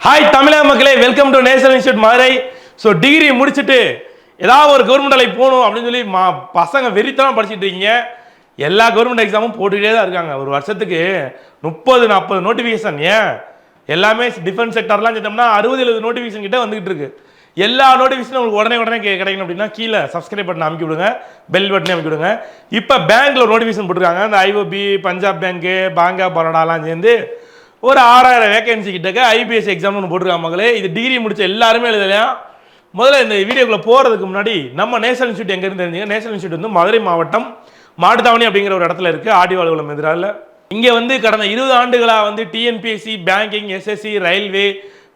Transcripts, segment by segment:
Hi தமிழக மக்களே, welcome to national institute Madurai. So degree முடிச்சுட்டு ஏதாவது ஒரு கவர்மெண்ட் வேலைக்கு போகணும் அப்படின்னு சொல்லி பசங்க வெறித்தனம் படிச்சுட்டு இருக்கீங்க. எல்லா கவர்மெண்ட் எக்ஸாமும் போட்டுக்கிட்டே தான் இருக்காங்க. ஒரு வருஷத்துக்கு 30-40 நோட்டிஃபிகேஷன். ஏன் எல்லாமே டிஃபென்ஸ் செக்டர்லாம் சேர்த்தோம்னா 60-70 நோட்டிஃபிகேஷன் கிட்ட வந்துகிட்டு இருக்கு. எல்லா நோட்டிஃபிகேஷனும் உங்களுக்கு உடனே கிடைக்கணும் அப்படின்னா கீழே சப்ஸ்கிரைப் பட்டன் அமைக்கி விடுங்க, பெல் பட்டன் அமைக்கி விடுங்க. இப்போ பேங்க்ல ஒரு நோட்டிஃபிகேஷன் போட்டுருக்காங்க. இந்த IOB, Punjab bank, bank of பரோடாலாம் சேர்ந்து ஒரு 6000 வேகன்சி கிட்டக்க ஐபிஎஸ் எக்ஸாம் ஒன்று போட்டிருக்காங்க மக்களே. இது டிகிரி முடிச்ச எல்லாருமே எழுதலையா? முதல்ல இந்த வீடியோக்குள்ள போகிறதுக்கு முன்னாடி நம்ம நேஷனல் இன்ஸ்டியூட் எங்கேருந்து தெரிஞ்சுங்க. நேஷனல் இன்ஸ்டியூட் வந்து மதுரை மாவட்டம் மாட்டுத்தாவணி அப்படிங்கிற ஒரு இடத்துல இருக்குது, ஆடியோ அலுவலம் எதிரால. இங்கே வந்து கடந்த 20 ஆண்டுகளாக வந்து TNPSC, banking, SSC, railway,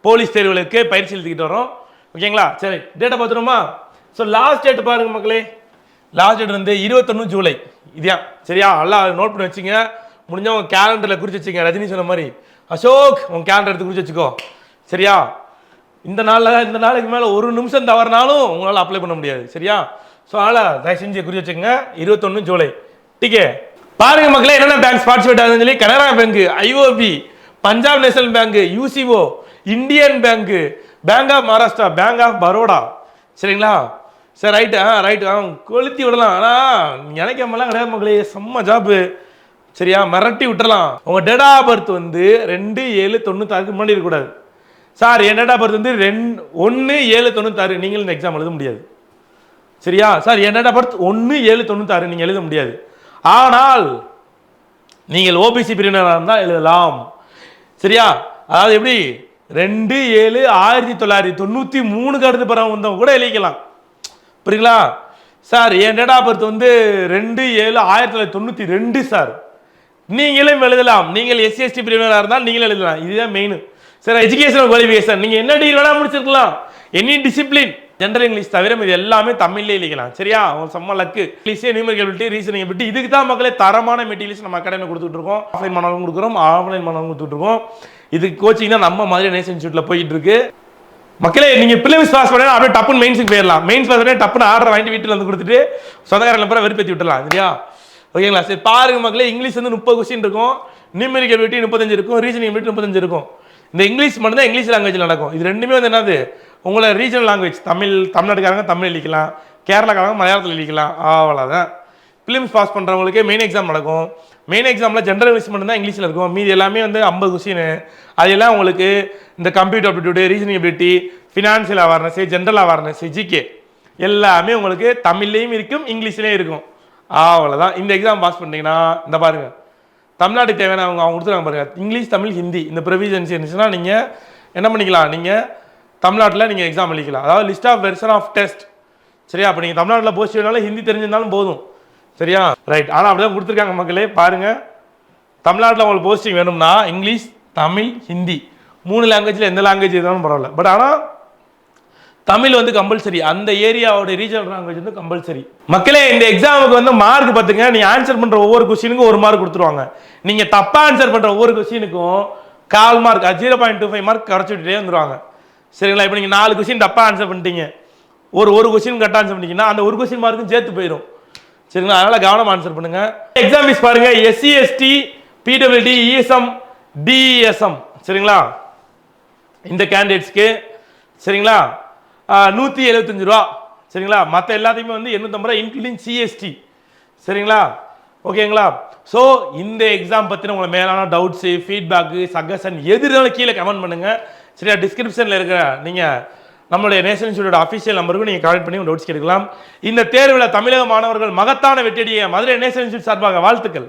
police தேர்வுகளுக்கு பயிற்சி எழுதிக்கிட்டு வரோம். ஓகேங்களா? சரி, டேட்டை பார்த்துருமா? ஸோ லாஸ்ட் டேட் பாருங்க மக்களே. லாஸ்ட் டேட் வந்து 21 ஜூலை. இதுதான் சரியா? எல்லாம் நோட் பண்ணி வச்சுங்க. முடிஞ்ச உங்கள் கேலண்டரில் குறித்து வச்சுங்க. ரஜினி சொன்ன மாதிரி அசோக் உங்கள் கேலண்டர் எடுத்து குறித்து வச்சுக்கோ. சரியா? இந்த நாளைக்கு மேலே ஒரு நிமிஷம் தவறினாலும் உங்களால் அப்ளை பண்ண முடியாது. சரியா? ஸோ அதனால் தயவு செஞ்சு குறித்து வச்சுக்கோங்க. 21 ஜூலை. டிகே பாருங்க மக்களே, என்னென்ன பேங்க்ஸ் பார்ட்டிசிபேட் ஆகுதுன்னு சொல்லி. Canara bank, IOB, Punjab national bank, UCO, Indian bank, bank of Maharashtra, bank of Baroda. சரிங்களா? சரி, ரைட்டு கொளுத்தி விடலாம். ஆனால் நினைக்காமலாம் கிடையாது மக்களே, செம்ம ஜாப்பு. சரியா? மிரட்டி விட்டுறலாம். உங்க டேட் ஆஃப் பர்த் வந்து 2/7/96 முன்னாடி இருக்கக்கூடாது. சார் என் டேட் ஆஃப் பர்த் வந்து 1/7/96. நீங்கள் இந்த எக்ஸாம் எழுத முடியாது. சரியா? சார் என் டேட் ஆஃப் பர்த் 1/7/96 நீங்கள் எழுத முடியாது. ஆனால் நீங்கள் ஓபிசி பிரிவினராக இருந்தால் எழுதலாம். சரியா? அதாவது எப்படி 2/7/1993 அடுத்து பிறகு வந்தவங்க கூட எழுதிக்கலாம். புரியுங்களா? சார் என் டேட் ஆஃப் பர்த் வந்து 2/7/1992 சார், நீங்களும் எழுதலாம். நீங்கள் எஸ்சி/எஸ்டி பிரிவினராக இருந்தால் நீங்களும் எழுதலாம். இதுதான் மெயின். சார் எஜுகேஷனல் குவாலிஃபிகேஷன் நீங்கள் என்ன டிகிரி வேணா முடிச்சிருக்கலாம். Any discipline. ஜென்ரல் இங்கிலீஷ் தவிர இது எல்லாமே தமிழ்லேயே எழுதிக்கலாம். சரியா? செம்ம லக்கு. இங்கிலீஷே, நியூமெரிக்கல் எபிலிட்டி, ரீசனிங் எபிலிட்டி, இதுக்கு தான் மக்களே தரமான மெட்டீரியல்ஸ் நம்ம அகாடமியில் கொடுத்துட்டு இருக்கோம். ஆஃப்லைன் மாணவர்கள் கொடுக்குறோம், ஆன்லைன் மாணவர்கள் கொடுத்துட்டு இருக்கோம். இதுக்கு கோச்சிங் தான் நம்ம மாதிரி நேஷனல் இன்ஸ்டியூட்டில் போயிட்டு இருக்கு. மக்களே, நீங்கள் பிலிம்ஸ் பாஸ் பண்ணா அப்படியே டப்புன்னு மெயின்ஸுக்கு போயிடலாம். மெயின்ஸ் பாஸ் பண்ணி டப்புன்னு ஆர்டர் வாங்கிட்டு வீட்டில் வந்து கொடுத்துட்டு சொந்தக்காரங்களை பூரா வெறுப்பேற்றி விட்டுலாம். சரியா? ஓகேங்களா? சரி பாருங்க மக்களே, இங்கிலீஷ் வந்து 30 கொஸ்டின் இருக்கும், நியூமெரிக்கல் எபிலிட்டி 35 இருக்கும், ரீசனிங் எபிலிட்டி 35 இருக்கும். இந்த இங்கிலீஷ் மட்டும் தான் இங்கிலீஷ் லாங்குவேஜில் நடக்கும். இது ரெண்டுமே வந்து என்னது, உங்களை ரீஜனல் லாங்குவேஜ். தமிழ்நாட்டுக்காரங்க தமிழ் எழுதிக்கலாம், கேரளாக்காரங்க மலையாளத்தில் எழுதிக்கலாம், அவ்வளோதான். பிலிம்ஸ் பாஸ் பண்ணுறவங்களுக்கு மெயின் எக்ஸாம் நடக்கும். மெயின் எக்ஸாமில் ஜென்ரல் இங்கிலீஷ் மட்டும் தான் இங்கிலீஷில் இருக்கும். மீதி எல்லாமே வந்து 50 கொஸ்டின். அதெல்லாம் உங்களுக்கு இந்த computer aptitude, reasoning ability, financial awareness, general awareness, GK எல்லாமே உங்களுக்கு தமிழ்லேயும் இருக்கும், இங்கிலீஷ்லேயும் இருக்கும். அவ்வளோதான். இந்த எக்ஸாம் பாஸ் பண்ணிட்டீங்கன்னா இந்த பாருங்கள், தமிழ்நாட்டுக்கு தேவையான அவங்க கொடுத்துருக்காங்க பாருங்கள். இங்கிலீஷ், தமிழ், ஹிந்தி இந்த ப்ரொவிஷன்ஸ் இருந்துச்சுன்னா நீங்கள் என்ன பண்ணிக்கலாம், நீங்கள் தமிழ்நாட்டில் நீங்கள் எக்ஸாம் எழுதிக்கலாம். அதாவது list of version of test. சரியா? அப்போ நீங்கள் தமிழ்நாட்டில் போஸ்ட் வேணாலும் ஹிந்தி தெரிஞ்சிருந்தாலும் போதும். சரியா? ரைட். ஆனால் அப்படி தான் கொடுத்துருக்காங்க மக்களே. பாருங்கள், தமிழ்நாட்டில் உங்களுக்கு போஸ்டிங் வேணும்னா இங்கிலீஷ், தமிழ், ஹிந்தி 3 லாங்குவேஜில் எந்த லாங்குவேஜ் இருந்தாலும் பரவாயில்ல. பட் ஆனால் தமிழ் வந்து கம்பல்சரி. அந்த ஏரியாவோட ரீஜனல் லாங்குவேஜ் வந்து கம்பல்சரி. மக்களே, இந்த எக்ஸாமுக்கு வந்து மார்க் பார்த்துங்க. நீங்கள் ஆன்சர் பண்ணுற ஒவ்வொரு கொஸ்டினுக்கும் 1 மார்க் கொடுத்துருவாங்க. நீங்கள் தப்பாக ஆன்சர் பண்ணுற ஒவ்வொரு கொஸ்டினுக்கும் 1/4 மார்க், 0.25 மார்க் குறைச்சி விட்டுட்டே வந்துடுவாங்க. சரிங்களா? இப்போ நீங்கள் 4 கொஸ்டின் தப்பாக ஆன்சர் பண்ணிட்டீங்க, ஒரு கொஸ்டின் கரெக்டாக ஆன்சர் பண்ணிட்டீங்கன்னா அந்த ஒரு கொஸ்டின் மார்க்கும் சேர்த்து போயிடும். சரிங்களா? அதனால் கவனம் ஆன்சர் பண்ணுங்க. எக்ஸாம் ஃபீஸ் பாருங்க. SC, ST, PWD, ESM, DSM. சரிங்களா? இந்த கேண்டிடேட்ஸ்க்கு சரிங்களா 175 ரூபா. சரிங்களா? மற்ற எல்லாத்தையுமே வந்து 850 ரூபா இன்க்ளூடிங் சிஎஸ்டி. சரிங்களா? ஓகேங்களா? ஸோ இந்த எக்ஸாம் பற்றின உங்களை மேலான டவுட்ஸு, ஃபீட்பேக்கு, சஜஷன் எது இருந்தாலும் கீழே கமெண்ட் பண்ணுங்கள். சரியா? டிஸ்கிரிப்ஷனில் இருக்கிற நீங்கள் நம்மளுடைய நேஷனல் இன்ஸ்டியூட்டோட அஃபிஷியல் நம்பருக்கு நீங்கள் கான்டெக்ட் பண்ணி டவுட்ஸ் கேட்கலாம். இந்த தேர்வில் தமிழக மாணவர்கள் மகத்தான வெற்றியடைய மதுரை நேஷனல் இன்ஸ்டியூட் சார்பாக வாழ்த்துக்கள்.